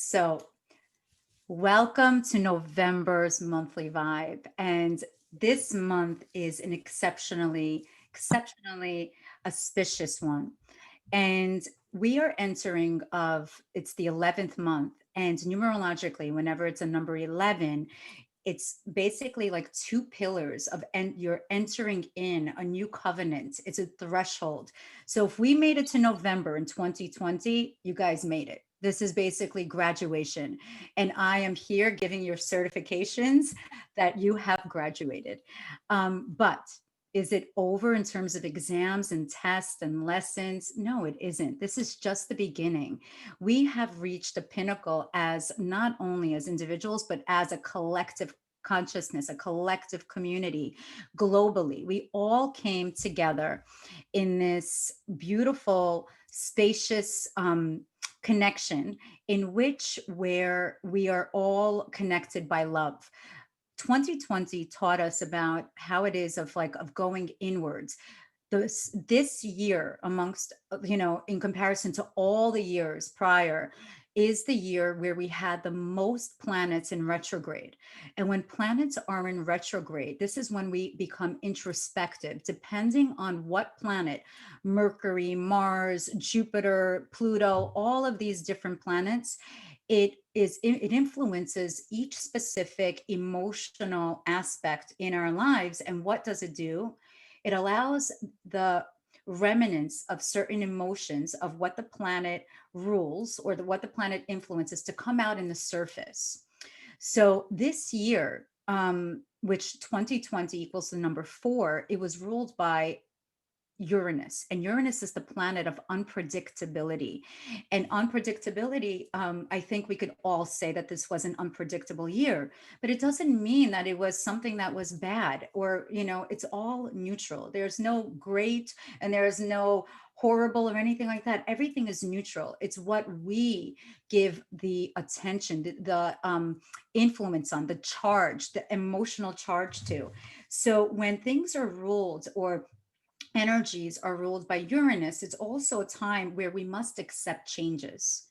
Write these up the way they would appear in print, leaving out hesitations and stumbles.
So, welcome to November's monthly vibe. And this month is an exceptionally auspicious one. And we are entering it's the 11th month. And numerologically, whenever it's a number 11, it's basically like two pillars of and you're entering in a new covenant. It's a threshold. So if we made it to November in 2020, you guys made it. This is basically graduation, and I am here giving your certifications that you have graduated. But is it over in terms of exams and tests and lessons? No, it isn't. This is just the beginning. We have reached a pinnacle as not only as individuals, but as a collective consciousness, a collective community globally. We all came together in this beautiful, spacious connection in which where we are all connected by love. 2020 taught us about how it is of going inwards. This year, amongst in comparison to all the years prior, is the year where we had the most planets in retrograde. And when planets are in retrograde, this is when we become introspective, depending on what planet. Mercury, Mars, Jupiter, Pluto, all of these different planets, it influences each specific emotional aspect in our lives. And what does it do? It allows the remnants of certain emotions of what the planet rules or what the planet influences to come out in the surface. So this year, which 2020 equals the number 4, it was ruled by Uranus, and Uranus is the planet of unpredictability. And unpredictability, I think we could all say that this was an unpredictable year, but it doesn't mean that it was something that was bad or, it's all neutral. There's no great and there's no horrible or anything like that. Everything is neutral. It's what we give the attention, the influence on, the charge, the emotional charge to. So when things are ruled or energies are ruled by Uranus, it's also a time where we must accept changes.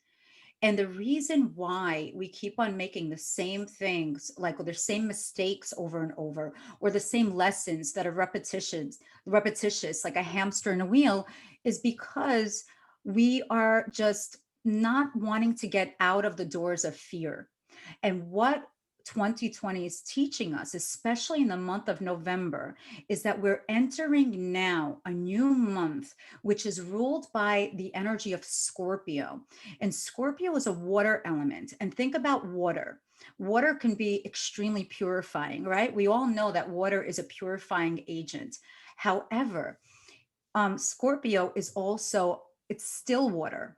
And the reason why we keep on making the same things, like the same mistakes over and over, or the same lessons that are repetitious, like a hamster in a wheel, is because we are just not wanting to get out of the doors of fear. And what 2020 is teaching us, especially in the month of November, is that we're entering now a new month, which is ruled by the energy of Scorpio. And Scorpio is a water element. And think about water. Water can be extremely purifying, right? We all know that water is a purifying agent. However, Scorpio is also, it's still water.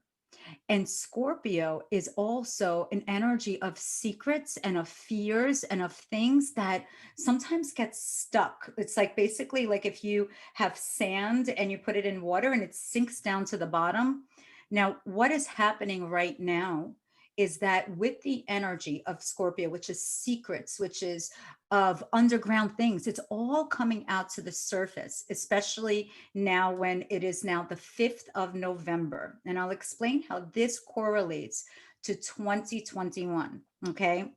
And Scorpio is also an energy of secrets and of fears and of things that sometimes get stuck. It's like basically like if you have sand and you put it in water and it sinks down to the bottom. Now, what is happening right now is that with the energy of Scorpio, which is secrets, which is of underground things, it's all coming out to the surface, especially now when it is now the 5th of November. And I'll explain how this correlates to 2021. Okay.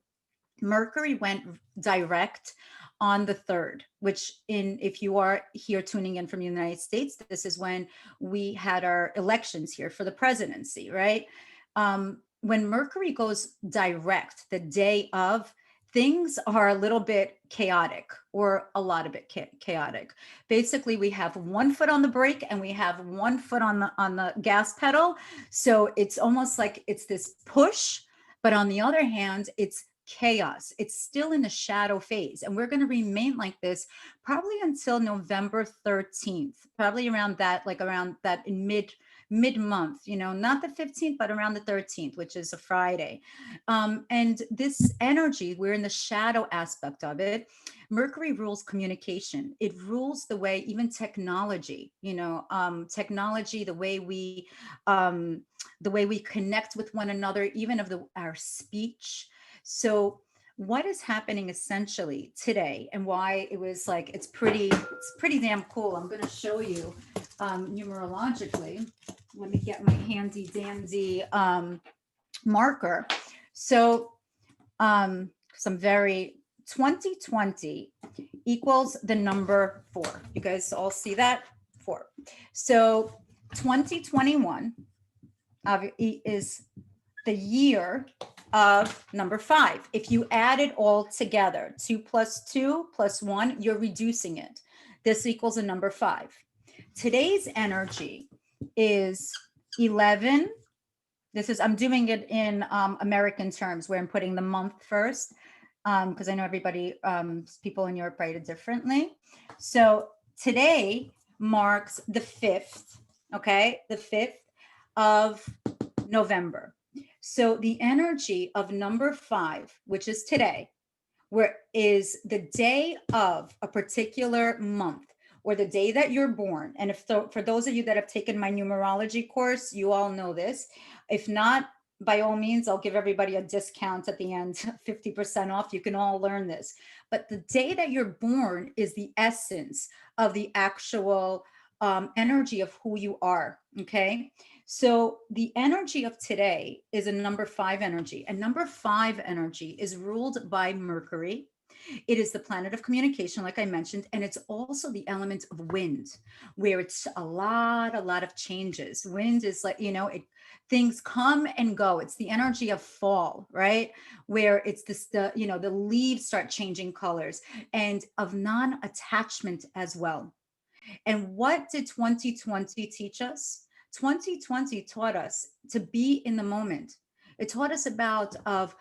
Mercury went direct on the 3rd, which if you are here tuning in from the United States, this is when we had our elections here for the presidency, right? When Mercury goes direct the day of, things are a little bit chaotic or a lot of it chaotic. Basically, we have one foot on the brake and we have one foot on the gas pedal. So it's almost like it's this push, but on the other hand, it's chaos. It's still in the shadow phase. And we're going to remain like this probably until November 13th, probably around that, like around that in mid-month, not the 15th, but around the 13th, which is a Friday. And this energy, we're in the shadow aspect of it. Mercury rules communication. It rules the way, even technology, technology, the way we connect with one another, even of our speech. So what is happening essentially today and why it was like, it's pretty damn cool. I'm going to show you numerologically. Let me get my handy dandy marker. So some very 2020 equals the number 4. You guys all see that? 4. So 2021 is the year of number 5. If you add it all together, 2 plus 2 plus 1, you're reducing it. This equals a number 5. Today's energy is 11. This is, I'm doing it in American terms, where I'm putting the month first, because I know everybody, people in Europe write it differently. So today marks the 5th, okay? The 5th of November. So the energy of number 5, which is today, where is the day of a particular month or the day that you're born. And if for those of you that have taken my numerology course, you all know this. If not, by all means, I'll give everybody a discount at the end, 50% off. You can all learn this. But the day that you're born is the essence of the actual energy of who you are. Okay. So the energy of today is a number 5 energy, and number 5 energy is ruled by Mercury. It is the planet of communication, like I mentioned, and it's also the element of wind, where it's a lot of changes. Wind is like, things come and go. It's the energy of fall, right? Where it's the leaves start changing colors, and of non-attachment as well. And what did 2020 teach us? 2020 taught us to be in the moment. It taught us about of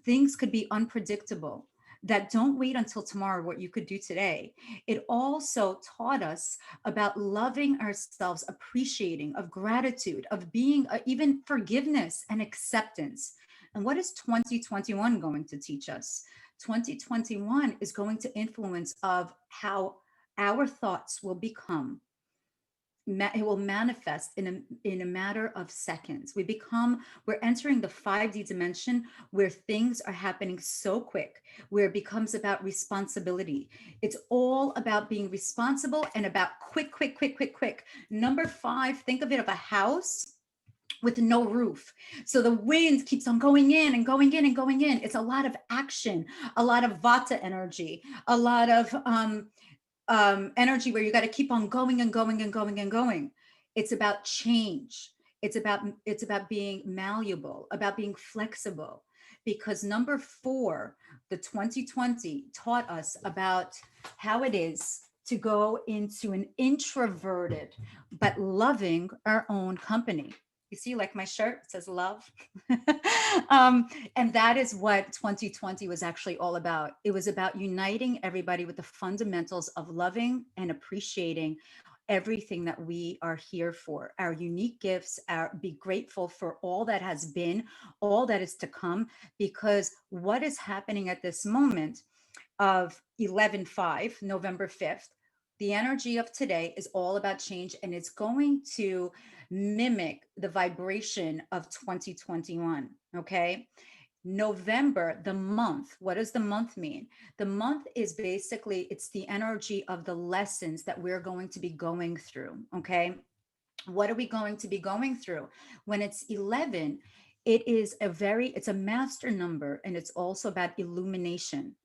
things could be unpredictable, that don't wait until tomorrow what you could do today. It also taught us about loving ourselves, appreciating, of gratitude, of being even forgiveness and acceptance. And what is 2021 going to teach us? 2021 is going to influence of how our thoughts will become, it will manifest in a matter of seconds. We're entering the 5D dimension, where things are happening so quick, where it becomes about responsibility. It's all about being responsible and about quick. Number 5, think of it of a house with no roof. So the wind keeps on going in and going in and going in. It's a lot of action, a lot of vata energy, a lot of energy, where you got to keep on going and going and going and going. It's about change. It's about being malleable, about being flexible, because number 4, the 2020 taught us about how it is to go into an introverted but loving our own company. You see, like my shirt, it says love. And that is what 2020 was actually all about. It was about uniting everybody with the fundamentals of loving and appreciating everything that we are here for, our unique gifts, be grateful for all that has been, all that is to come, because what is happening at this moment of 11/5, November 5th, the energy of today is all about change, and it's going to mimic the vibration of 2021. Okay. November, the month, what does the month mean? The month is basically, it's the energy of the lessons that we're going to be going through. Okay. What are we going to be going through? When it's 11, it's a master number, and it's also about illumination.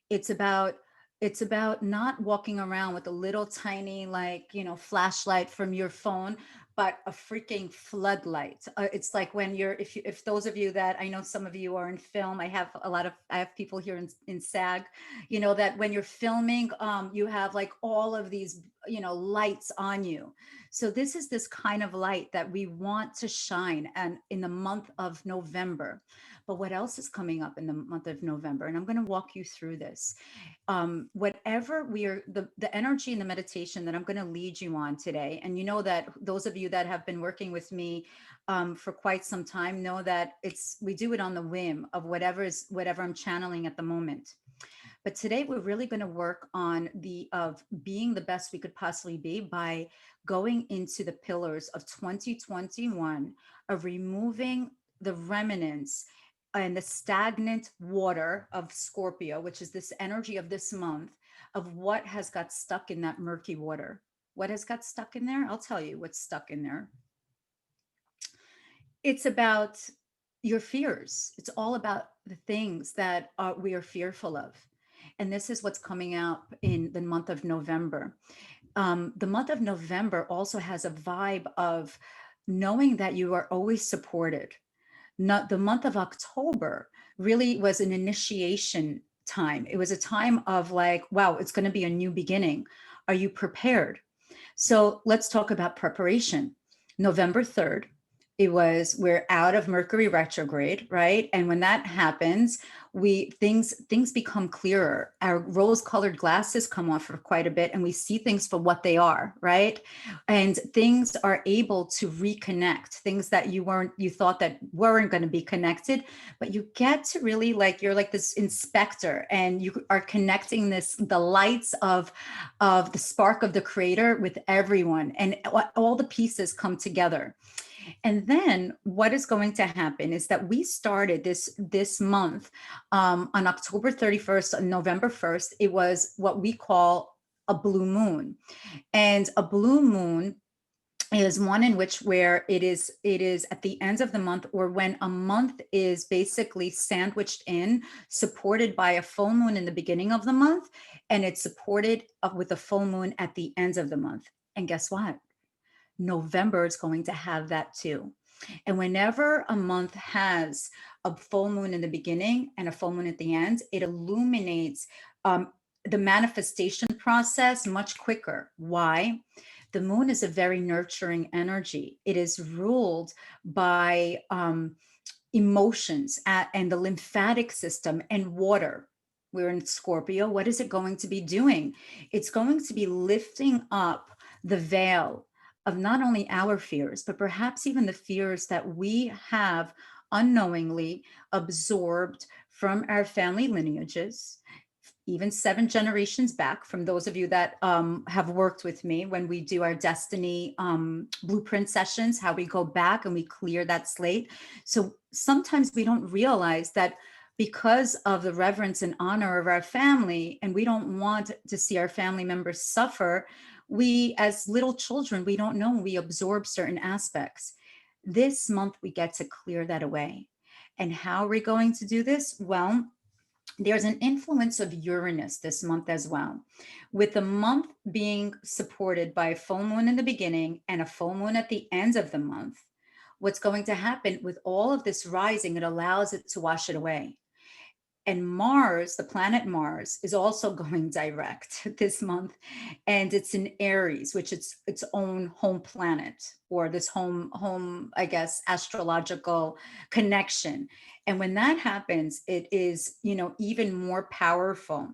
It's about it's about not walking around with a little tiny, like, flashlight from your phone, but a freaking floodlight. It's like when if those of you that, I know some of you are in film, I have people here in SAG, that when you're filming, you have like all of these, lights on you. So this is this kind of light that we want to shine, and in the month of November. But what else is coming up in the month of November? And I'm going to walk you through this. Whatever the energy and the meditation that I'm going to lead you on today. And you know that those of you that have been working with me for quite some time know that we do it on the whim of whatever I'm channeling at the moment. But today we're really going to work on of being the best we could possibly be by going into the pillars of 2021, of removing the remnants and the stagnant water of Scorpio, which is this energy of this month, of what has got stuck in that murky water. What has got stuck in there? I'll tell you what's stuck in there. It's about, your fears. It's all about the things that we are fearful of. And this is what's coming up in the month of November. The month of November also has a vibe of knowing that you are always supported. Not the month of October really was an initiation time. It was a time of like, wow, it's going to be a new beginning. Are you prepared? So let's talk about preparation. November 3rd, we're out of Mercury retrograde, right? And when that happens, we things become clearer. Our rose-colored glasses come off for quite a bit and we see things for what they are, right? And things are able to reconnect, things that you thought that weren't going to be connected, but you get to really like, you're like this inspector and you are connecting the lights of the spark of the creator with everyone, and all the pieces come together. And then what is going to happen is that we started this month on October 31st, on November 1st. It was what we call a blue moon. And a blue moon is one in which where it is at the end of the month, or when a month is basically sandwiched in, supported by a full moon in the beginning of the month, and it's supported with a full moon at the end of the month. And guess what? November is going to have that too. And whenever a month has a full moon in the beginning and a full moon at the end, it illuminates the manifestation process much quicker. Why? The moon is a very nurturing energy. It is ruled by emotions and the lymphatic system and water. We're in Scorpio. What is it going to be doing? It's going to be lifting up the veil of not only our fears, but perhaps even the fears that we have unknowingly absorbed from our family lineages, even 7 generations back. From those of you that have worked with me when we do our destiny blueprint sessions, how we go back and we clear that slate. So sometimes we don't realize that because of the reverence and honor of our family, and we don't want to see our family members suffer, we, as little children, we don't know, we absorb certain aspects. This month, we get to clear that away. And how are we going to do this? Well, there's an influence of Uranus this month as well, with the month being supported by a full moon in the beginning and a full moon at the end of the month. What's going to happen with all of this rising, it allows it to wash it away. And Mars, the planet Mars, is also going direct this month, and it's in Aries, which it's its own home planet, or this home, I guess, astrological connection. And when that happens, it is, even more powerful.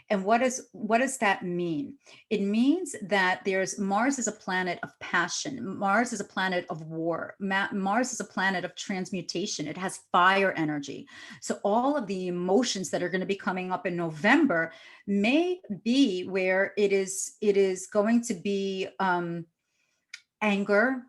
And what does that mean? It means that there's Mars is a planet of passion. Mars is a planet of war. Mars is a planet of transmutation. It has fire energy. So all of the emotions that are going to be coming up in November may be where it is going to be anger,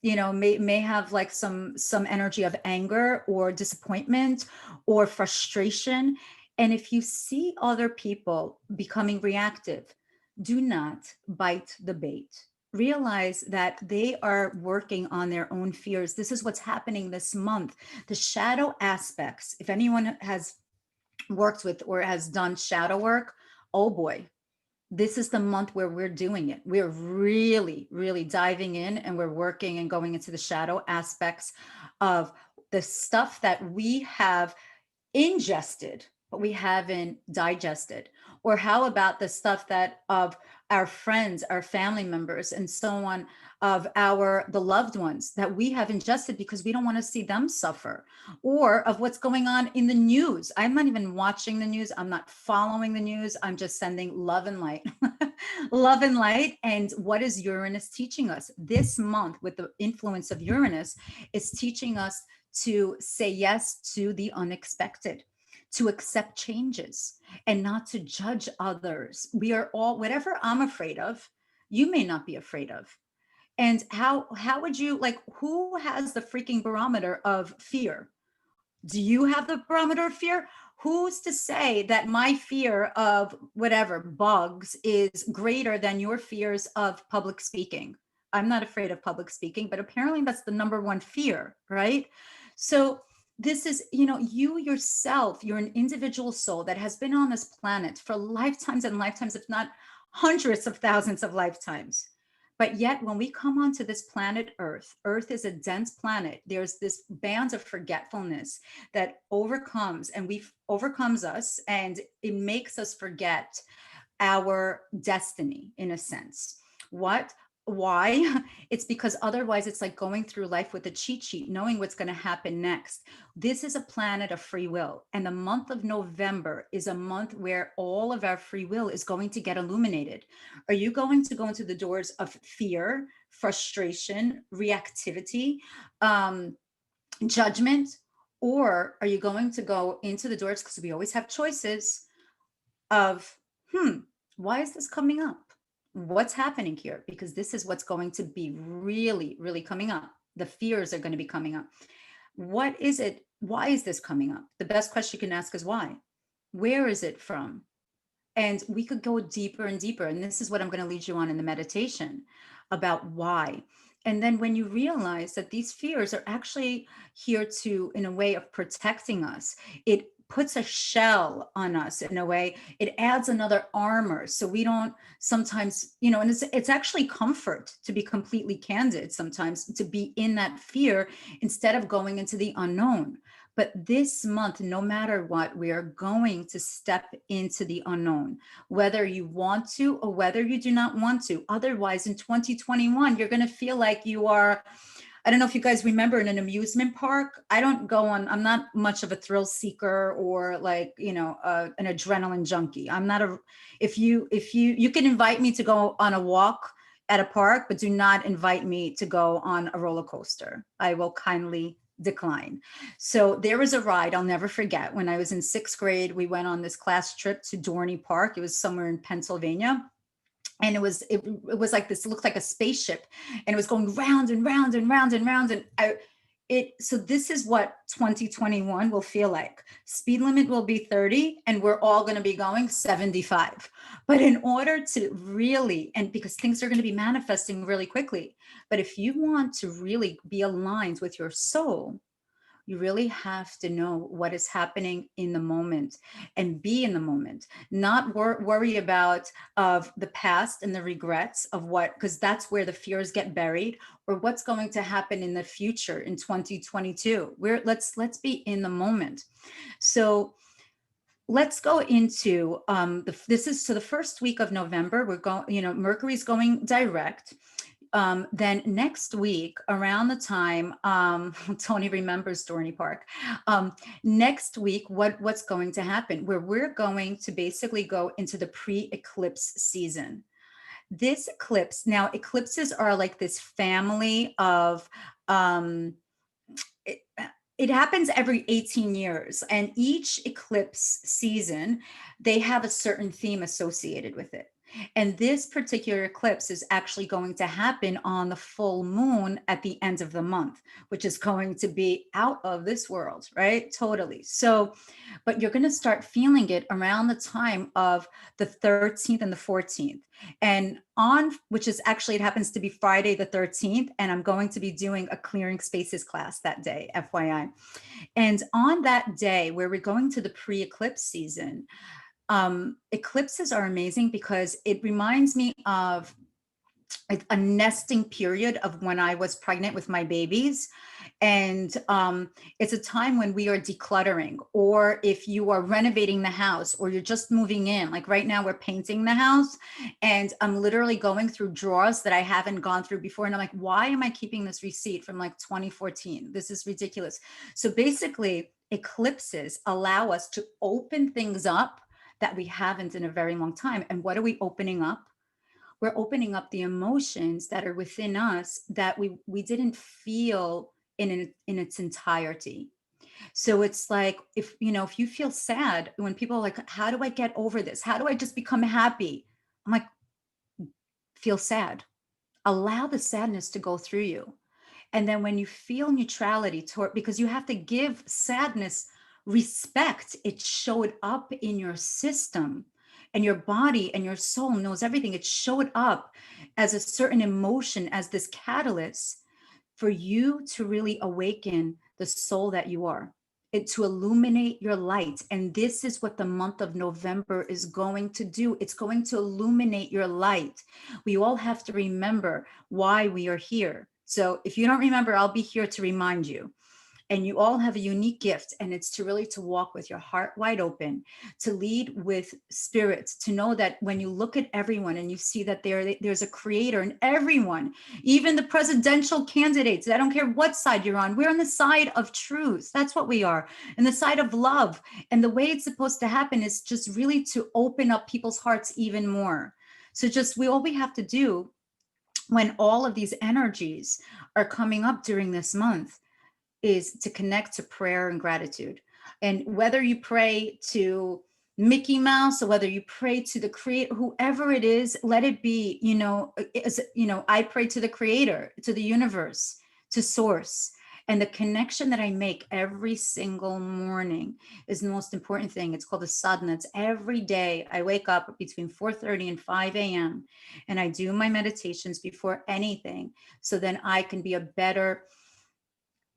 may have like some energy of anger or disappointment or frustration. And if you see other people becoming reactive, do not bite the bait. Realize that they are working on their own fears. This is what's happening this month. The shadow aspects, if anyone has worked with or has done shadow work, oh boy, this is the month where we're doing it. We're really, really diving in, and we're working and going into the shadow aspects of the stuff that we have ingested, but we haven't digested. Or how about the stuff that of our friends, our family members, and so on, of the loved ones that we have ingested because we don't want to see them suffer, or of what's going on in the news. I'm not even watching the news. I'm not following the news. I'm just sending love and light. Love and light. And what is Uranus teaching us this month with the influence of Uranus is teaching us to say yes to the unexpected, to accept changes, and not to judge others. We are all, whatever I'm afraid of, you may not be afraid of. And how would you, like, who has the freaking barometer of fear? Do you have the barometer of fear? Who's to say that my fear of whatever bugs is greater than your fears of public speaking? I'm not afraid of public speaking, but apparently that's the number one fear, right? So this is, you know, you yourself, you're an individual soul that has been on this planet for lifetimes and lifetimes, if not hundreds of thousands of lifetimes. But yet, when we come onto this planet Earth, Earth is a dense planet. There's this band of forgetfulness that overcomes and we overcomes us, and it makes us forget our destiny in a sense. What? Why? It's because otherwise it's like going through life with a cheat sheet, knowing what's going to happen next. This is a planet of free will. And the month of November is a month where all of our free will is going to get illuminated. Are you going to go into the doors of fear, frustration, reactivity, um, judgment? Or are you going to go into the doors, because we always have choices, of, why is this coming up? What's happening here? Because this is what's going to be really, really coming up. The fears are going to be coming up. What is it? Why is this coming up? The best question you can ask is why? Where is it from? And we could go deeper and deeper. And this is what I'm going to lead you on in the meditation about why. And then when you realize that these fears are actually here to, in a way of protecting us, it puts a shell on us in a way. It adds another armor. So we don't sometimes, you know, and it's actually comfort, to be completely candid, sometimes to be in that fear instead of going into the unknown. But this month, no matter what, we are going to step into the unknown, whether you want to or whether you do not want to. Otherwise, in 2021, you're going to feel like you are, I don't know if you guys remember, in an amusement park. I don't go on, I'm not much of a thrill seeker or like, you know, an adrenaline junkie. I'm not a, you can invite me to go on a walk at a park, but do not invite me to go on a roller coaster. I will kindly decline. So there was a ride I'll never forget. When I was in 6th grade, we went on this class trip to Dorney Park. It was somewhere in Pennsylvania. And it was like this, looked like a spaceship, and it was going round and round and round and round. And so this is what 2021 will feel like. Speed limit will be 30 and we're all going to be going 75. But in order to really, and because things are going to be manifesting really quickly, but if you want to really be aligned with your soul, you really have to know what is happening in the moment and be in the moment, not worry about of the past and the regrets of what, because that's where the fears get buried, or what's going to happen in the future in 2022. Let's be in the moment. So let's go into this is so the first week of November. We're going, you know, Mercury's going direct. Then next week, around the time, Tony remembers Dorney Park. Next week, what's going to happen? Where we're going to basically go into the pre-eclipse season. This eclipse, now eclipses are like this family of, it, it happens every 18 years, and each eclipse season, they have a certain theme associated with it. And this particular eclipse is actually going to happen on the full moon at the end of the month, which is going to be out of this world, right? Totally. So, but you're going to start feeling it around the time of the 13th and the 14th. And on, which is actually, it happens to be Friday the 13th. And I'm going to be doing a clearing spaces class that day, FYI. And on that day, where we're going to the pre eclipse season, eclipses are amazing because it reminds me of a nesting period of when I was pregnant with my babies. And it's a time when we are decluttering, or if you are renovating the house, or you're just moving in. Like right now, we're painting the house, and I'm literally going through drawers that I haven't gone through before. And I'm like, why am I keeping this receipt from like 2014? This is ridiculous. So basically, eclipses allow us to open things up that we haven't in a very long time. And what are we opening up? We're opening up the emotions that are within us that we didn't feel in its entirety. So it's like, if you know, if you feel sad, when people are like, how do I get over this? How do I just become happy? I'm like, feel sad. Allow the sadness to go through you. And then when you feel neutrality toward, because you have to give sadness respect, it showed up in your system, and your body and your soul knows everything. It showed up as a certain emotion, as this catalyst for you to really awaken the soul that you are. to illuminate your light. And this is what the month of November is going to do. It's going to illuminate your light. We all have to remember why we are here. So if you don't remember, I'll be here to remind you. And you all have a unique gift, and it's to really to walk with your heart wide open, to lead with spirits, to know that when you look at everyone and you see that there's a creator in everyone, even the presidential candidates, I don't care what side you're on, we're on the side of truth. That's what we are, and the side of love. And the way it's supposed to happen is just really to open up people's hearts even more. So just all we have to do when all of these energies are coming up during this month is to connect to prayer and gratitude. And whether you pray to Mickey Mouse or whether you pray to the creator, whoever it is, let it be, I pray to the creator, to the universe, to source. And the connection that I make every single morning is the most important thing. It's called a sadhana. It's every day. I wake up between 4:30 and 5 a.m. and I do my meditations before anything. So then I can be a better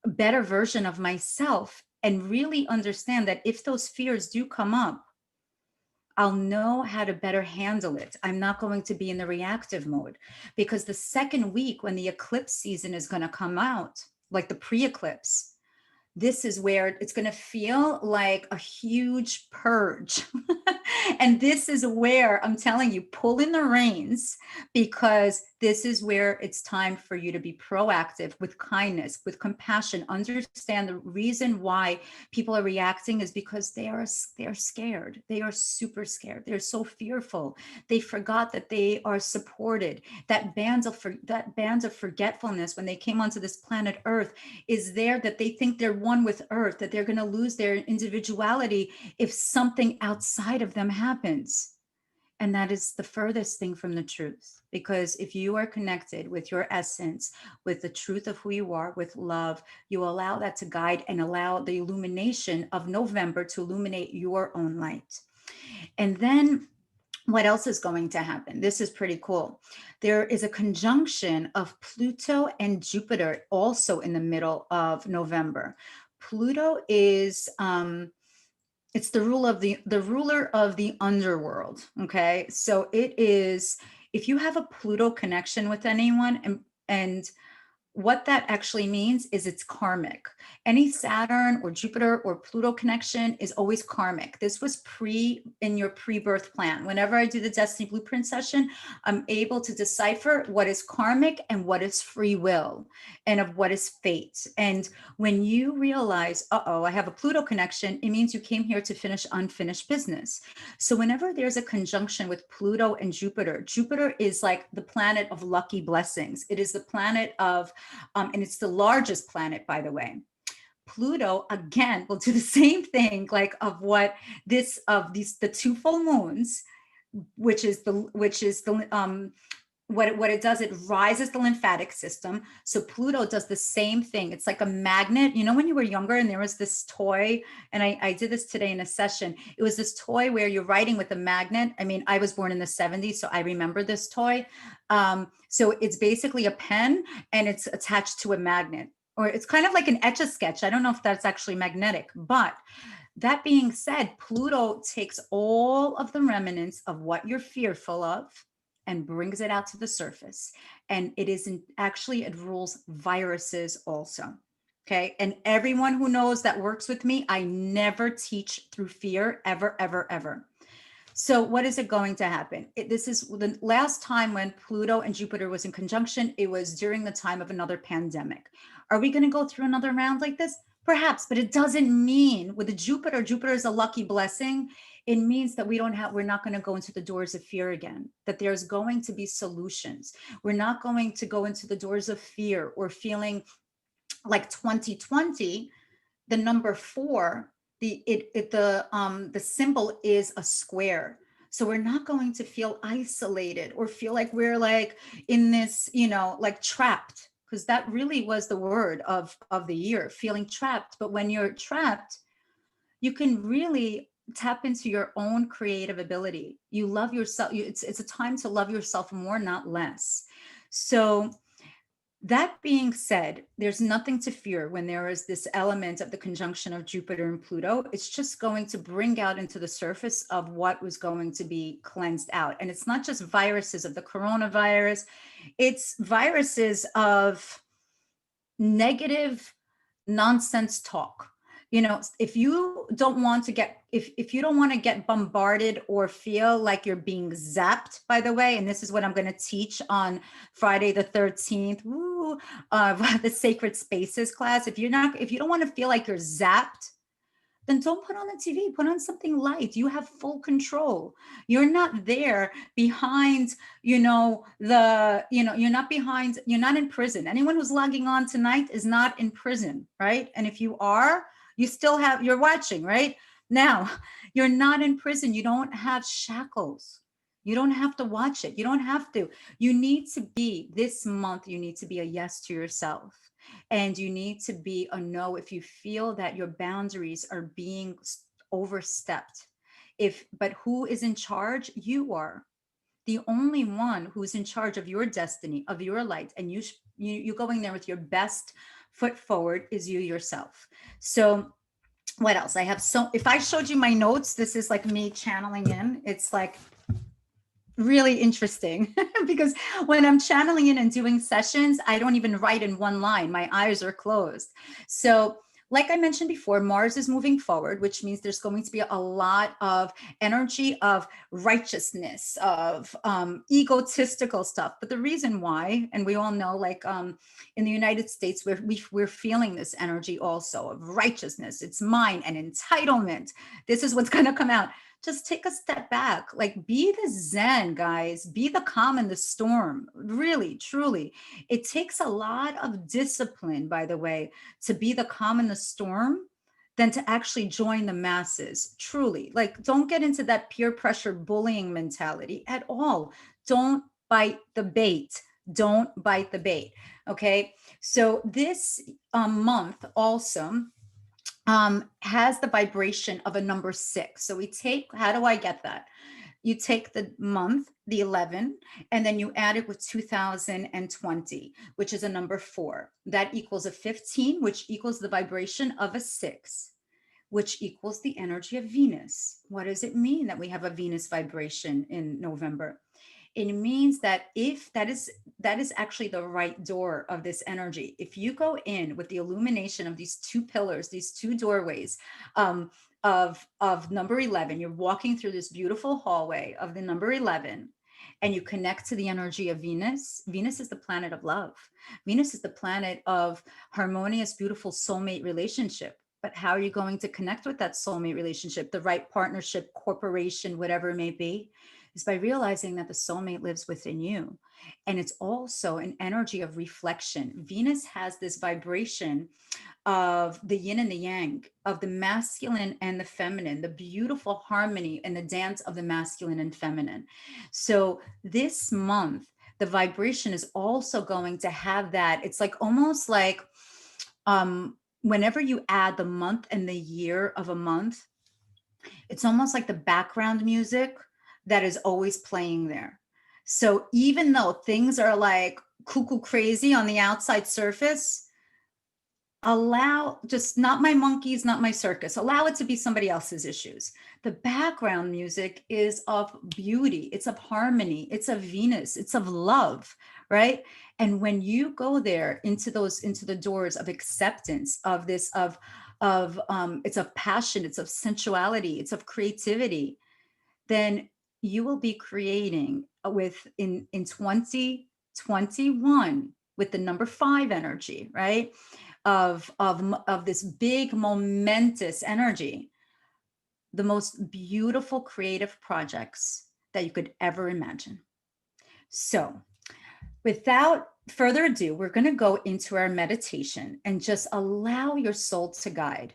version of myself and really understand that if those fears do come up, I'll know how to better handle it. I'm not going to be in the reactive mode, because the second week when the eclipse season is going to come out, like the pre-eclipse, this is where it's going to feel like a huge purge. And this is where I'm telling you, pull in the reins, because this is where it's time for you to be proactive with kindness, with compassion. Understand the reason why people are reacting is because they're scared. They are super scared. They're so fearful. They forgot that they are supported. That bands of forgetfulness when they came onto this planet Earth is there, that they think they're one with Earth, that they're going to lose their individuality if something outside of them happens. And that is the furthest thing from the truth. Because if you are connected with your essence, with the truth of who you are, with love, you allow that to guide and allow the illumination of November to illuminate your own light. And then what else is going to happen? This is pretty cool. There is a conjunction of Pluto and Jupiter also in the middle of November. Pluto is it's the ruler of the underworld. Okay, so it is, if you have a Pluto connection with anyone, and what that actually means is it's karmic. Any Saturn or Jupiter or Pluto connection is always karmic. This was in your pre-birth plan. Whenever I do the Destiny Blueprint session, I'm able to decipher what is karmic and what is free will, and of what is fate. And when you realize, I have a Pluto connection, it means you came here to finish unfinished business. So whenever there's a conjunction with Pluto and Jupiter is like the planet of lucky blessings. It is the planet of and it's the largest planet, by the way. Pluto again will do the same thing, like the two full moons, which is the what it does, it rises the lymphatic system. So Pluto does the same thing. It's like a magnet. You know, when you were younger and there was this toy, and I did this today in a session, it was this toy where you're writing with a magnet. I mean, I was born in the 70s, so I remember this toy. So it's basically a pen and it's attached to a magnet, or it's kind of like an Etch-a-Sketch. I don't know if that's actually magnetic, but that being said, Pluto takes all of the remnants of what you're fearful of and brings it out to the surface. And it rules viruses also. Okay. And everyone who knows that works with me, I never teach through fear, ever, ever, ever. So what is it going to happen? This is the last time when Pluto and Jupiter was in conjunction. It was during the time of another pandemic. Are we going to go through another round like this? Perhaps, but it doesn't mean with the Jupiter is a lucky blessing. It means that we're not going to go into the doors of fear again, that there's going to be solutions. We're not going to go into the doors of fear or feeling like 2020, the number 4, the symbol is a square. So we're not going to feel isolated or feel like we're like in this, like trapped, because that really was the word of the year, feeling trapped. But when you're trapped, you can really tap into your own creative ability. You love yourself. It's a time to love yourself more, not less. So That being said, there's nothing to fear when there is this element of the conjunction of Jupiter and Pluto. It's just going to bring out into the surface of what was going to be cleansed out. And it's not just viruses of the coronavirus, it's viruses of negative nonsense talk. You know, if you don't want to get, if you don't want to get bombarded or feel like you're being zapped, by the way, and this is what I'm going to teach on Friday the 13th, the sacred spaces class. If you don't want to feel like you're zapped, then don't put on the TV, put on something light. You have full control. You're not there behind, you're not behind, you're not in prison. Anyone who's logging on tonight is not in prison, right? And if you are, you're watching, right? Now, you're not in prison. You don't have shackles. You don't have to watch it. You don't have to. You need to be, this month, you need to be a yes to yourself. And you need to be a no if you feel that your boundaries are being overstepped. But who is in charge? You are the only one who's in charge of your destiny, of your light. And you going there with your best foot forward is you yourself. So what else? If I showed you my notes, this is like me channeling in. It's like really interesting because when I'm channeling in and doing sessions, I don't even write in one line. My eyes are closed. So, like I mentioned before, Mars is moving forward, which means there's going to be a lot of energy of righteousness, of egotistical stuff. But the reason why, and we all know, like in the United States, we're feeling this energy also of righteousness. It's mine and entitlement. This is what's going to come out. Just take a step back, like be the Zen, guys, be the calm in the storm. Really, truly. It takes a lot of discipline, by the way, to be the calm in the storm than to actually join the masses. Truly, like don't get into that peer pressure bullying mentality at all. Don't bite the bait. Don't bite the bait. Okay. So this month also, has the vibration of a number 6. So how do I get that? You take the month, the 11, and then you add it with 2020, which is a number 4. That equals a 15, which equals the vibration of a 6, which equals the energy of Venus. What does it mean that we have a Venus vibration in November? It means that if that is actually the right door of this energy. If you go in with the illumination of these two pillars, these two doorways, of number 11, you're walking through this beautiful hallway of the number 11, and you connect to the energy of Venus. Venus is the planet of love. Venus is the planet of harmonious, beautiful soulmate relationship. But how are you going to connect with that soulmate relationship, the right partnership, corporation, whatever it may be? Is by realizing that the soulmate lives within you. And it's also an energy of reflection. Venus has this vibration of the yin and the yang, of the masculine and the feminine, the beautiful harmony and the dance of the masculine and feminine. So this month, the vibration is also going to have that. It's like almost like whenever you add the month and the year of a month, it's almost like the background music that is always playing there. So even though things are like cuckoo crazy on the outside surface, allow, just not my monkeys, not my circus, allow it to be somebody else's issues. The background music is of beauty, it's of harmony, it's of Venus, it's of love, right? And when you go there into the doors of acceptance of this, it's of passion, it's of sensuality, it's of creativity, then you will be creating in 2021 with the number 5 energy, right? Of this big momentous energy, the most beautiful creative projects that you could ever imagine. So without further ado, we're going to go into our meditation and just allow your soul to guide.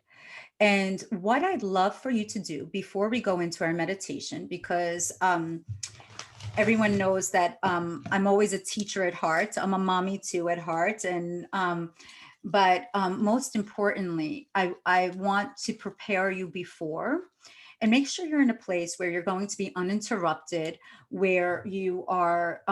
And what I'd love for you to do before we go into our meditation, because everyone knows that I'm always a teacher at heart. I'm a mommy too at heart. And but most importantly, I want to prepare you before. And make sure you're in a place where you're going to be uninterrupted, where you are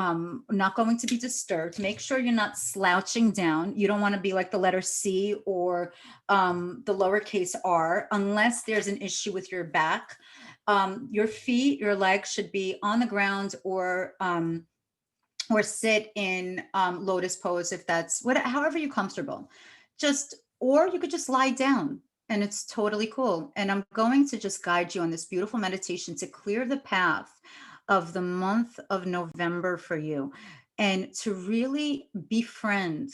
not going to be disturbed. Make sure you're not slouching down. You don't want to be like the letter C or the lowercase r, unless there's an issue with your back. Your feet, your legs should be on the ground, or sit in lotus pose, if that's however you're comfortable. Just, or you could just lie down, and it's totally cool. And I'm going to just guide you on this beautiful meditation to clear the path of the month of November for you, and to really befriend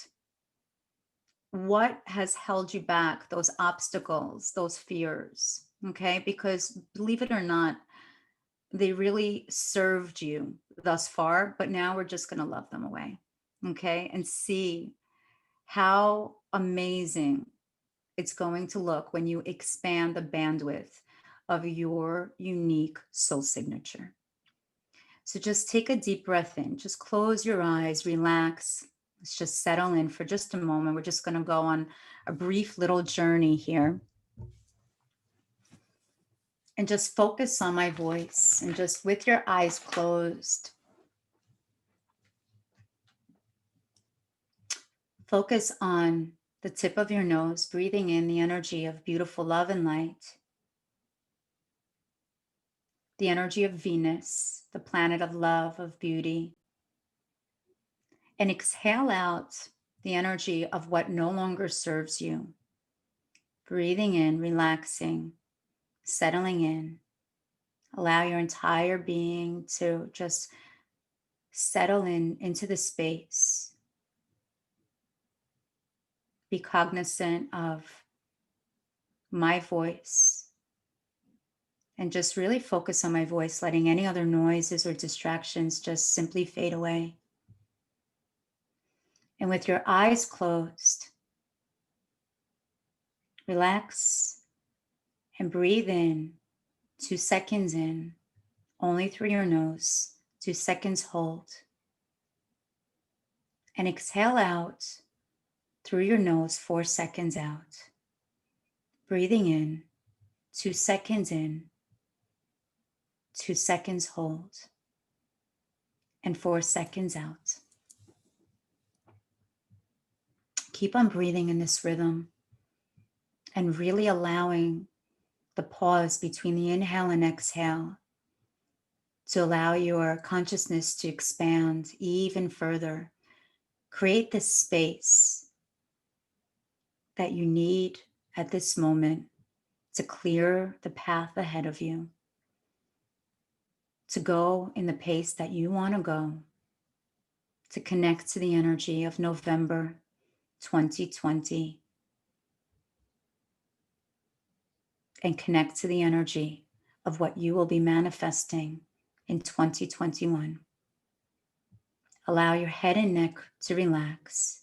what has held you back, those obstacles, those fears. Okay, because believe it or not, they really served you thus far, but now we're just going to love them away. Okay. And see how amazing it's going to look when you expand the bandwidth of your unique soul signature. So just take a deep breath in, just close your eyes, relax. Let's just settle in for just a moment. We're just going to go on a brief little journey here. And just focus on my voice, and just with your eyes closed, focus on the tip of your nose, breathing in the energy of beautiful love and light, the energy of Venus, the planet of love, of beauty. And exhale out the energy of what no longer serves you. Breathing in, relaxing, settling in. Allow your entire being to just settle into the space. Be cognizant of my voice, and just really focus on my voice, letting any other noises or distractions just simply fade away. And with your eyes closed, relax and breathe in, 2 seconds in, only through your nose, 2 seconds hold. And exhale out through your nose, 4 seconds out. Breathing in, 2 seconds in, 2 seconds hold, and 4 seconds out. Keep on breathing in this rhythm and really allowing the pause between the inhale and exhale to allow your consciousness to expand even further. Create this space that you need at this moment to clear the path ahead of you, to go in the pace that you want to go, to connect to the energy of November 2020, and connect to the energy of what you will be manifesting in 2021. Allow your head and neck to relax.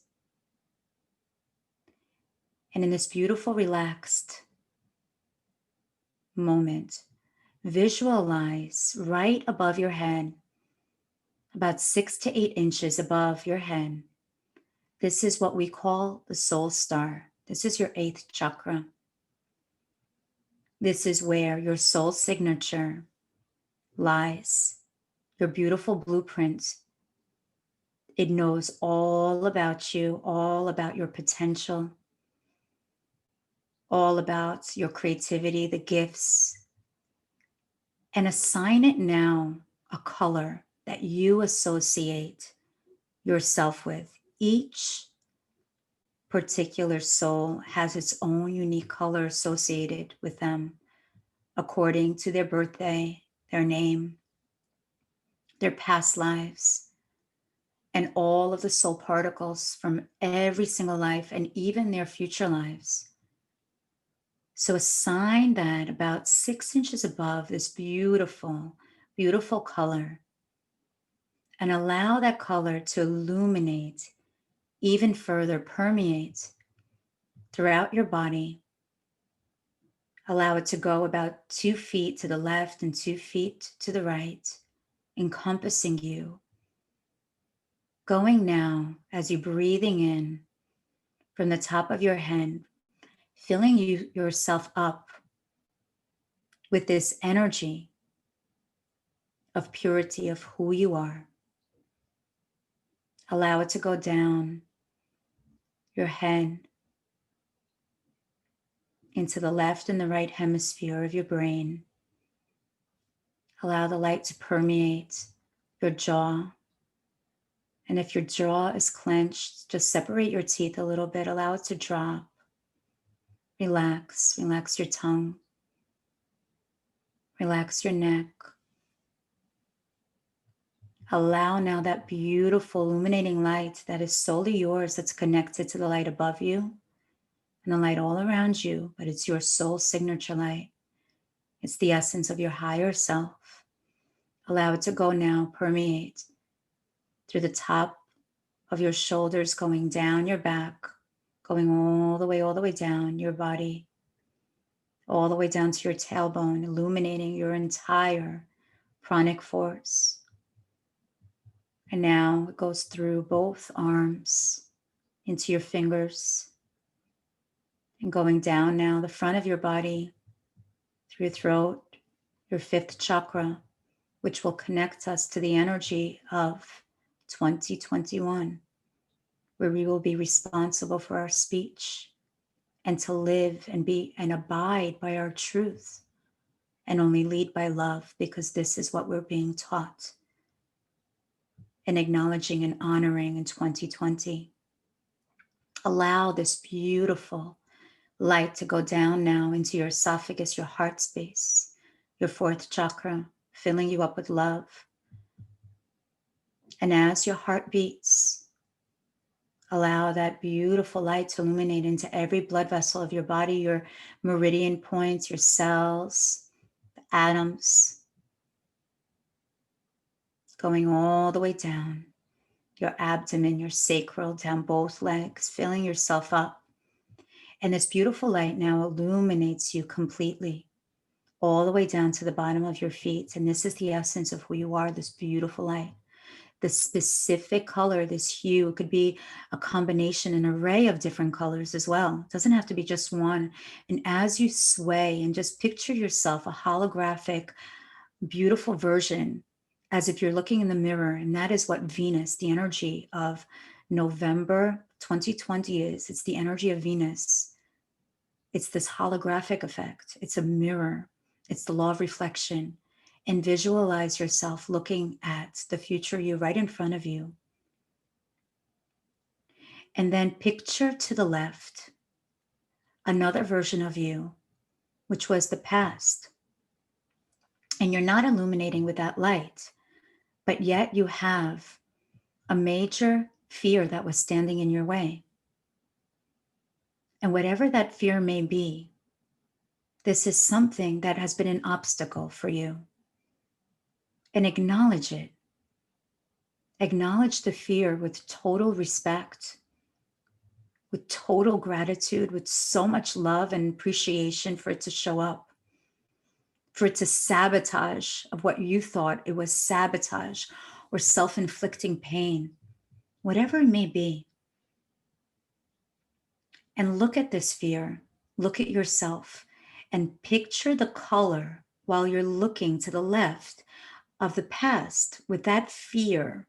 And in this beautiful, relaxed moment, visualize right above your head, about 6 to 8 inches above your head. This is what we call the soul star. This is your 8th chakra. This is where your soul signature lies, your beautiful blueprint. It knows all about you, all about your potential, all about your creativity, the gifts. And assign it now a color that you associate yourself with. Each particular soul has its own unique color associated with them according to their birthday, their name, their past lives, and all of the soul particles from every single life and even their future lives. So assign that about 6 inches above this beautiful, beautiful color, and allow that color to illuminate even further, permeate throughout your body. Allow it to go about 2 feet to the left and 2 feet to the right, encompassing you. Going now, as you're breathing in from the top of your head, filling yourself up with this energy of purity of who you are. Allow it to go down your head into the left and the right hemisphere of your brain. Allow the light to permeate your jaw. And if your jaw is clenched, just separate your teeth a little bit. Allow it to drop. Relax. Relax your tongue. Relax your neck. Allow now that beautiful illuminating light that is solely yours, that's connected to the light above you and the light all around you, but it's your soul signature light. It's the essence of your higher self. Allow it to go now, permeate through the top of your shoulders, going down your back, going all the way down your body, all the way down to your tailbone, illuminating your entire pranic force. And now it goes through both arms into your fingers and going down now the front of your body, through your throat, your fifth chakra, which will connect us to the energy of 2021, where we will be responsible for our speech and to live and be and abide by our truth and only lead by love, because this is what we're being taught and acknowledging and honoring in 2020. Allow this beautiful light to go down now into your esophagus, your heart space, your fourth chakra, filling you up with love. And as your heart beats, allow that beautiful light to illuminate into every blood vessel of your body, your meridian points, your cells, the atoms, going all the way down your abdomen, your sacral, down both legs, filling yourself up. And this beautiful light now illuminates you completely, all the way down to the bottom of your feet. And this is the essence of who you are, this beautiful light. The specific color, this hue, could be a combination, an array of different colors as well. It doesn't have to be just one. And as you sway and just picture yourself a holographic, beautiful version, as if you're looking in the mirror. And that is what Venus, the energy of November 2020 is. It's the energy of Venus. It's this holographic effect. It's a mirror. It's the law of reflection. And visualize yourself looking at the future you right in front of you. And then picture to the left another version of you, which was the past. And you're not illuminating with that light, but yet you have a major fear that was standing in your way. And whatever that fear may be, this is something that has been an obstacle for you. And acknowledge it. Acknowledge the fear with total respect, with total gratitude, with so much love and appreciation for it to show up, for it to sabotage of what you thought it was sabotage or self-inflicting pain, whatever it may be. And look at this fear, look at yourself, and picture the color while you're looking to the left of the past with that fear.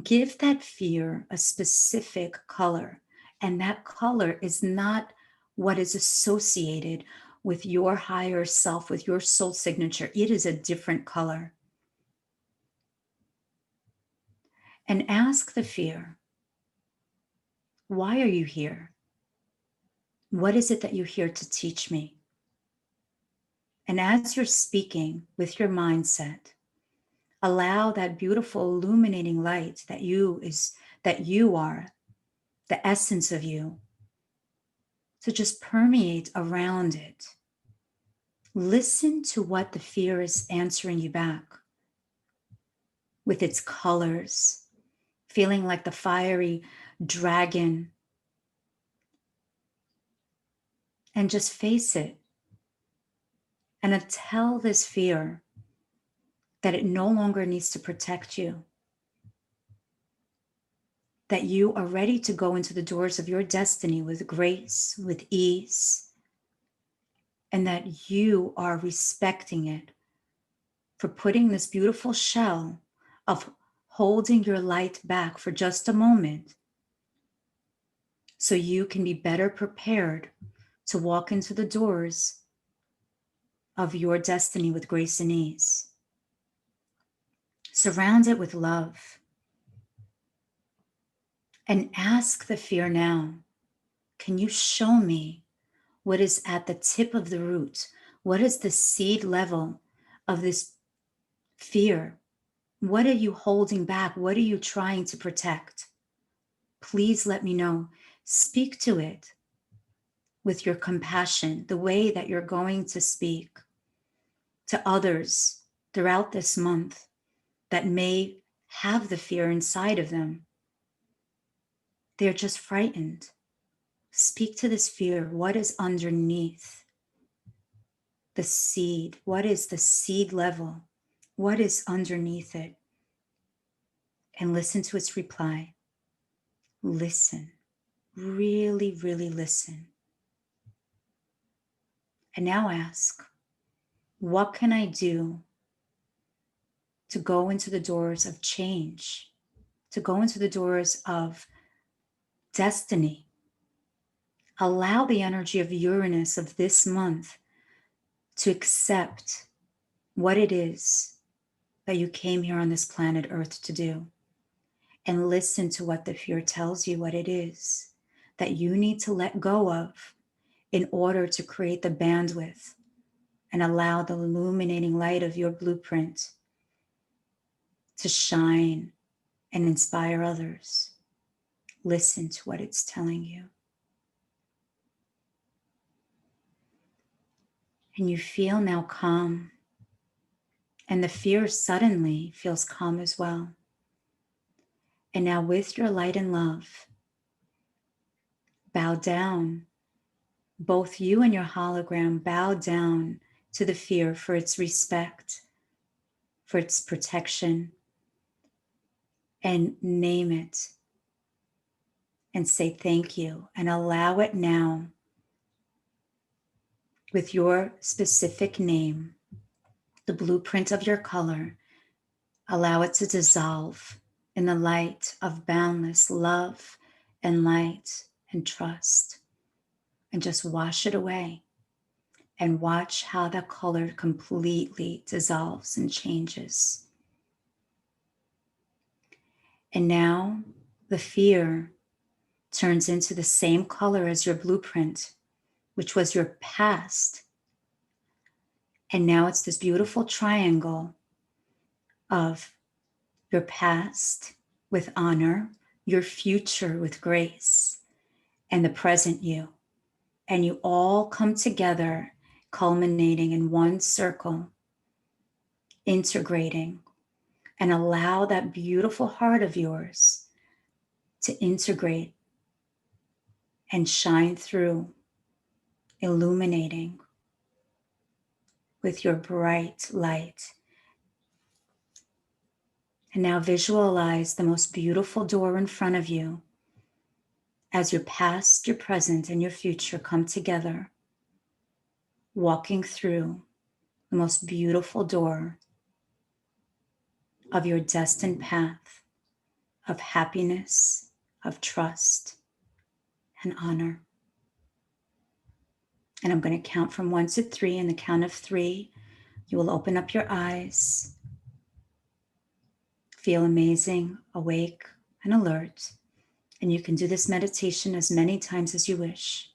Give that fear a specific color. And that color is not what is associated with your higher self, with your soul signature. It is a different color. And ask the fear, why are you here? What is it that you're here to teach me? And as you're speaking with your mindset, allow that beautiful illuminating light that you are, the essence of you, to just permeate around it. Listen to what the fear is answering you back with its colors, feeling like the fiery dragon. And just face it. And tell this fear that it no longer needs to protect you, that you are ready to go into the doors of your destiny with grace, with ease, and that you are respecting it for putting this beautiful shell of holding your light back for just a moment so you can be better prepared to walk into the doors of your destiny with grace and ease. Surround it with love and ask the fear now, can you show me what is at the tip of the root? What is the seed level of this fear? What are you holding back? What are you trying to protect? Please let me know. Speak to it with your compassion, the way that you're going to speak to others throughout this month that may have the fear inside of them. They're just frightened. Speak to this fear. What is underneath the seed? What is the seed level? What is underneath it? And listen to its reply. Listen. Really, really listen. And now ask, what can I do to go into the doors of change, to go into the doors of destiny? Allow the energy of Uranus of this month to accept what it is that you came here on this planet Earth to do. And listen to what the fear tells you what it is that you need to let go of in order to create the bandwidth and allow the illuminating light of your blueprint to shine and inspire others. Listen to what it's telling you. And you feel now calm. And the fear suddenly feels calm as well. And now with your light and love, bow down. Both you and your hologram bow down to the fear for its respect, for its protection, and name it and say thank you and allow it now with your specific name, the blueprint of your color, allow it to dissolve in the light of boundless love and light and trust, and just wash it away and watch how that color completely dissolves and changes. And now the fear turns into the same color as your blueprint, which was your past. And now it's this beautiful triangle of your past with honor, your future with grace, and the present you. And you all come together, culminating in one circle, integrating, and allow that beautiful heart of yours to integrate and shine through, illuminating with your bright light. And now visualize the most beautiful door in front of you as your past, your present, and your future come together, walking through the most beautiful door of your destined path of happiness, of trust, and honor. And I'm going to count from 1 to 3. And the count of 3, you will open up your eyes, feel amazing, awake, and alert. And you can do this meditation as many times as you wish,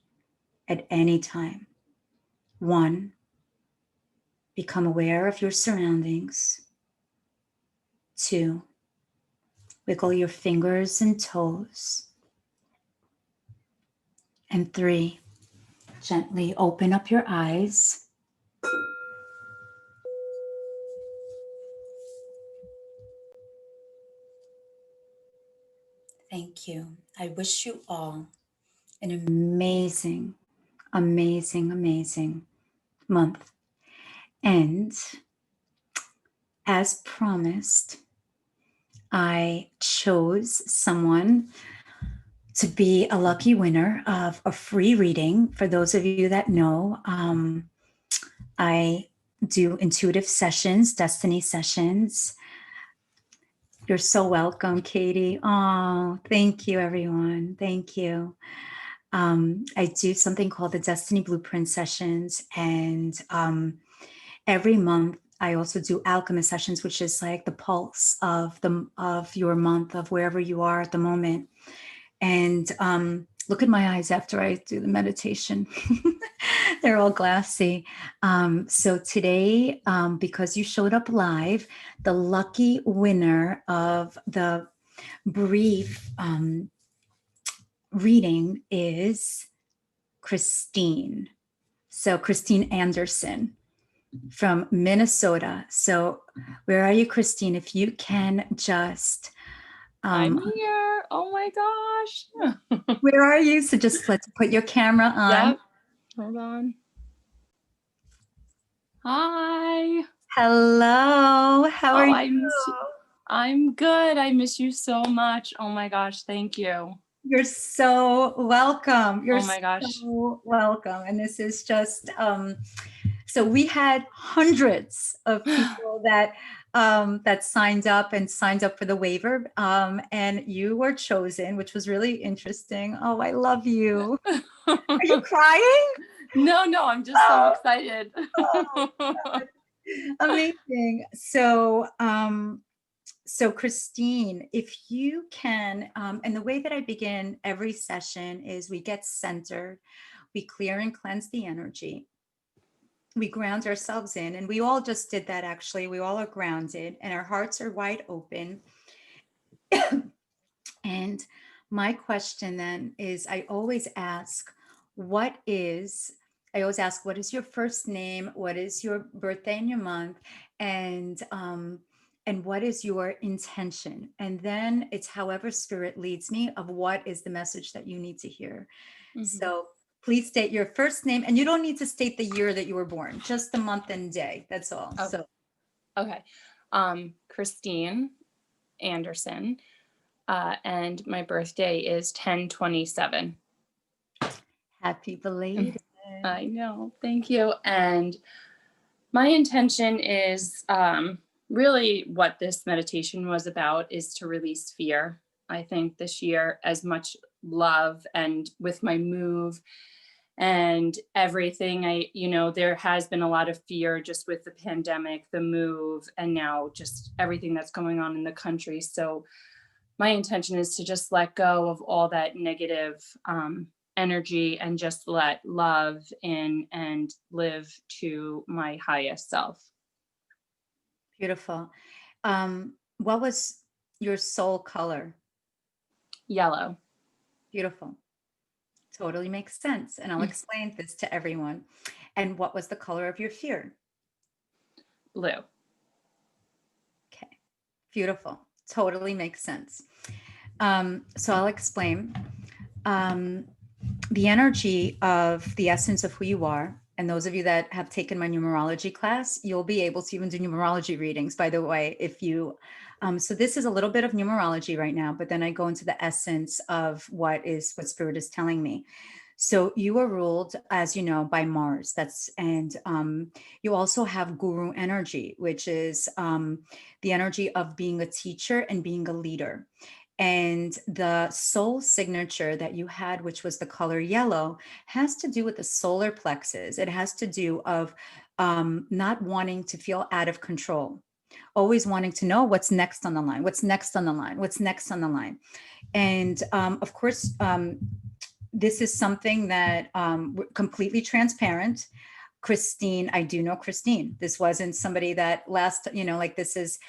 at any time. 1, become aware of your surroundings. 2, wiggle your fingers and toes. And 3, gently open up your eyes. Thank you. I wish you all an amazing, amazing, amazing month. And as promised, I chose someone to be a lucky winner of a free reading. For those of you that know, I do intuitive sessions, destiny sessions. You're so welcome, Katie. Oh, thank you, everyone. Thank you. I do something called the Destiny Blueprint sessions, and every month I also do alchemist sessions, which is like the pulse of your month, of wherever you are at the moment. And look at my eyes after I do the meditation. They're all glassy. So today, because you showed up live, the lucky winner of the brief reading is Christine. So Christine Anderson from Minnesota. So where are you, Christine? If you can just I'm here. Oh my gosh. where are you? So just let's put your camera on. Yep. Hold on. Hi. Hello. How are I you? miss you. I'm good. I miss you so much. Oh my gosh. Thank you. You're so welcome. You're Oh my gosh. so welcome. And this is just so we had hundreds of people that that signed up for the waiver, and you were chosen, which was really interesting. Oh, I love you. Are you crying? No, I'm just so excited. Oh, amazing. So so Christine, if you can, and the way that I begin every session is we get centered, we clear and cleanse the energy, we ground ourselves in, and we all just did that actually. We all are grounded and our hearts are wide open. And my question then is I always ask, what is, I always ask, what is your first name? What is your birthday and your month? And what is your intention? And then it's however spirit leads me of what is the message that you need to hear. Mm-hmm. So please state your first name, and you don't need to state the year that you were born, just the month and day. That's all. Oh, so okay. Christine Anderson. And my birthday is 10/27. Happy belated. I know. Thank you. And my intention is really what this meditation was about is to release fear. I think this year, as much love and with my move and everything, there has been a lot of fear just with the pandemic, the move, and now just everything that's going on in the country. So my intention is to just let go of all that negative energy and just let love in and live to my highest self. Beautiful. What was your soul color? Yellow. Beautiful. Totally makes sense. And I'll explain this to everyone. And what was the color of your fear? Blue. Okay. Beautiful. Totally makes sense. So I'll explain. The energy of the essence of who you are, and those of you that have taken my numerology class, you'll be able to even do numerology readings, by the way, if you, so this is a little bit of numerology right now, but then I go into the essence of what spirit is telling me. So you are ruled, as you know, by Mars. You also have guru energy, which is the energy of being a teacher and being a leader. And the soul signature that you had, which was the color yellow, has to do with the solar plexus. It has to do of not wanting to feel out of control, always wanting to know what's next on the line, what's next on the line, what's next on the line. And of course, this is something that completely transparent. Christine, I do know Christine. This wasn't somebody that this is,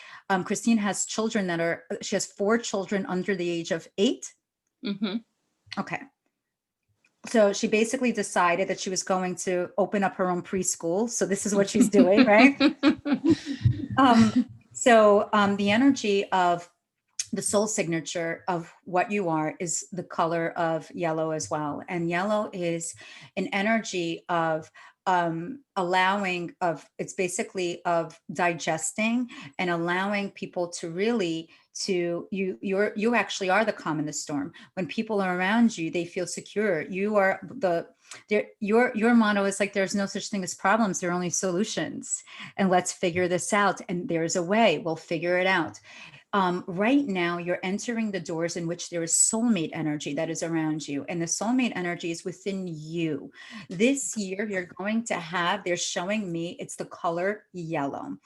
Christine has children she has 4 children under the age of 8. Mm-hmm. Okay. So she basically decided that she was going to open up her own preschool. So this is what she's doing, right? The energy of the soul signature of what you are is the color of yellow as well. And yellow is an energy of it's basically of digesting and allowing people to really you actually are the calm in the storm. When people are around you, they feel secure. You are Your motto is like, there's no such thing as problems, there are only solutions, and let's figure this out, and there's a way, we'll figure it out. Right now, you're entering the doors in which there is soulmate energy that is around you, and the soulmate energy is within you. This year, you're going to have, they're showing me, it's the color yellow.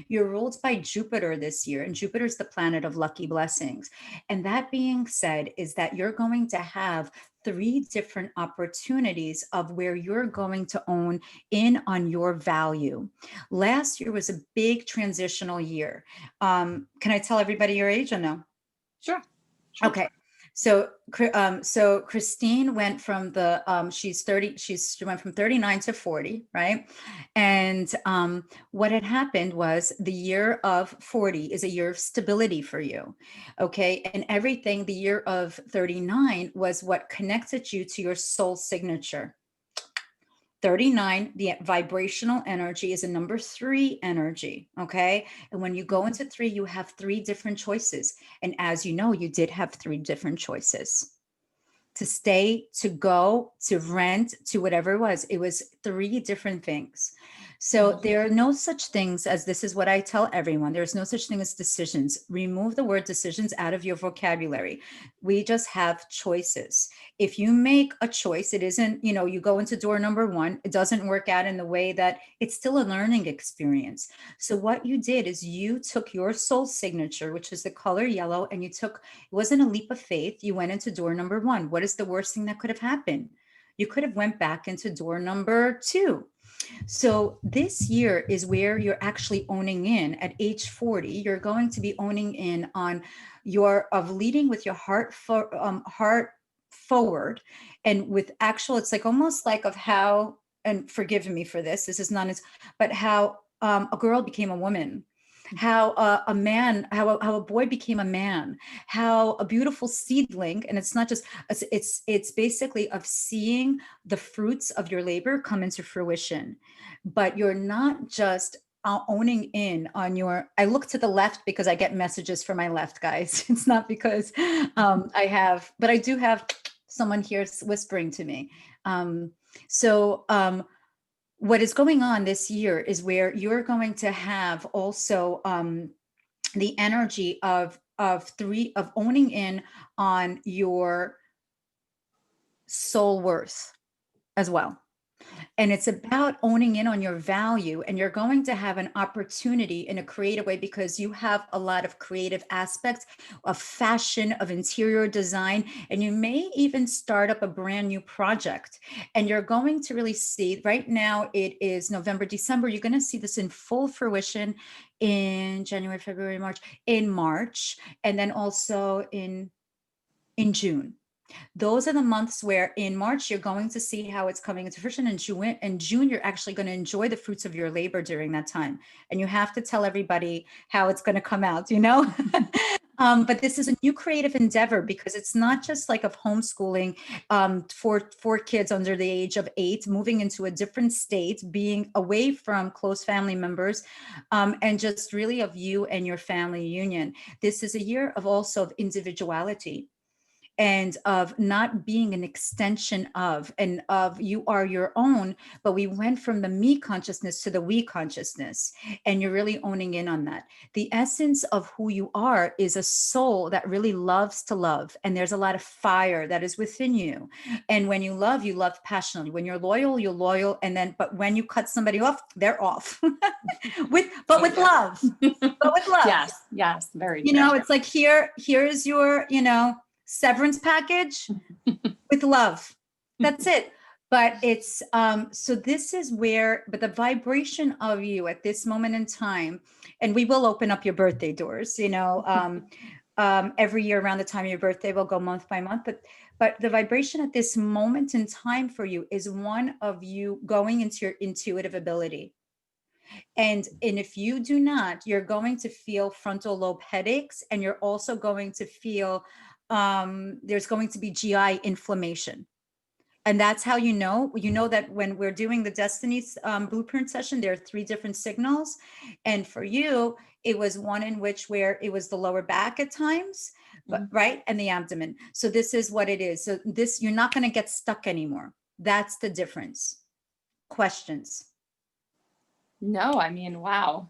You're ruled by Jupiter this year, and Jupiter is the planet of lucky blessings. And that being said, is that you're going to have three different opportunities of where you're going to own in on your value. Last year was a big transitional year. Can I tell everybody your age or no? Sure. Sure. Okay. So Christine went from the she's 30, she went from 39 to 40, right? And what had happened was the year of 40 is a year of stability for you. Okay. And everything, the year of 39 was what connected you to your soul signature. 39, the vibrational energy, is a number 3 energy. Okay. And when you go into 3, you have 3 different choices. And as you know, you did have 3 different choices: to stay, to go, to rent, to whatever it was. It was 3 different things. So there are no such things as, this is what I tell everyone, there's no such thing as decisions. Remove the word decisions out of your vocabulary. We just have choices. If you make a choice, it isn't, you go into door number 1, it doesn't work out in the way that, it's still a learning experience. So what you did is you took your soul signature, which is the color yellow, and it wasn't a leap of faith. You went into door number 1. What is the worst thing that could have happened? You could have went back into door number 2. So this year is where you're actually owning in. At age 40, you're going to be owning in on leading with your heart forward, and with actual, it's like almost like of how, and forgive me for this is not as, but how a girl became a woman, how a boy became a man, how a beautiful seedling, and it's not just, it's basically of seeing the fruits of your labor come into fruition. But you're not just owning in on I look to the left because I get messages from my left, guys. It's not because but I do have someone here whispering to me. So what is going on this year is where you're going to have also the energy of owning in on your soul worth as well. And it's about owning in on your value, and you're going to have an opportunity in a creative way because you have a lot of creative aspects of fashion, of interior design, and you may even start up a brand new project. And you're going to really see, right now it is November, December, you're going to see this in full fruition in January, February, March, and then also in June. Those are the months where in March, you're going to see how it's coming into fruition. In June, you're actually going to enjoy the fruits of your labor during that time. And you have to tell everybody how it's going to come out, But this is a new creative endeavor because it's not just like of homeschooling for kids under the age of 8, moving into a different state, being away from close family members, and just really of you and your family union. This is a year of also of individuality, and of not being an extension of, and of you are your own, but we went from the me consciousness to the we consciousness, and you're really owning in on that. The essence of who you are is a soul that really loves to love, and there's a lot of fire that is within you. And when you love passionately. When you're loyal, and then, but when you cut somebody off, they're off. with love. But with love. Yes, very true. It's like, here's your, severance package with love. That's it. But it's so this is where, but the vibration of you at this moment in time, and we will open up your birthday doors, every year around the time of your birthday, we'll go month by month. But the vibration at this moment in time for you is one of you going into your intuitive ability. And if you do not, you're going to feel frontal lobe headaches, and you're also going to feel there's going to be GI inflammation. And that's how you know that when we're doing the Destiny's blueprint session, there are 3 different signals. And for you, it was one in which where it was the lower back at times, but right, and the abdomen. So this is what it is. So this, you're not going to get stuck anymore. That's the difference. Questions? No, I mean, wow.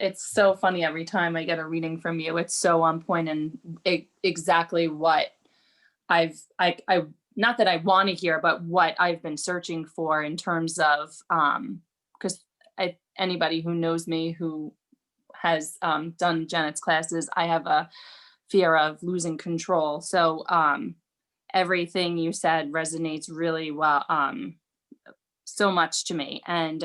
It's so funny every time I get a reading from you. It's so on point and exactly what I not that I want to hear, but what I've been searching for in terms of, because anybody who knows me who has done Janet's classes, I have a fear of losing control. So everything you said resonates really well, so much to me. And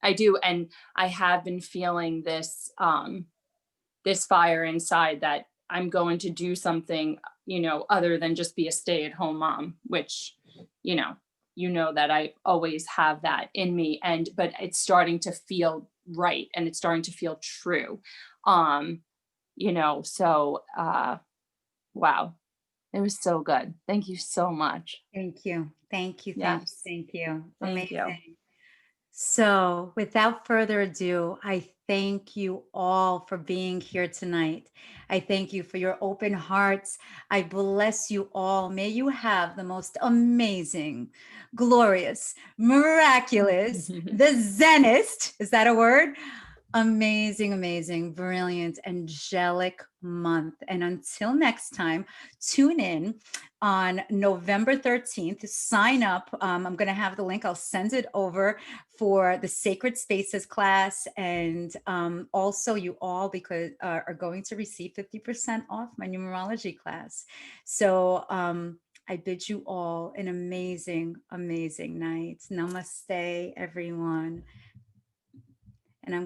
I do, and I have been feeling this this fire inside that I'm going to do something, other than just be a stay-at-home mom, which, you know, that I always have that in me. And but it's starting to feel right and it's starting to feel true. Um, so wow, it was so good. Thank you so much. Thank you. Thank you. Thank you. Yes, Thank you. thank you. Amazing. So, without further ado, I thank you all for being here tonight. I thank you for your open hearts. I bless you all. May you have the most amazing, glorious, miraculous, the zenist, is that a word? Amazing, amazing, brilliant, angelic month. And until next time, tune in on November 13th. Sign up. I'm going to have the link. I'll send it over for the Sacred Spaces class. And also, you all because are going to receive 50% off my numerology class. So I bid you all an amazing, amazing night. Namaste, everyone. And I'm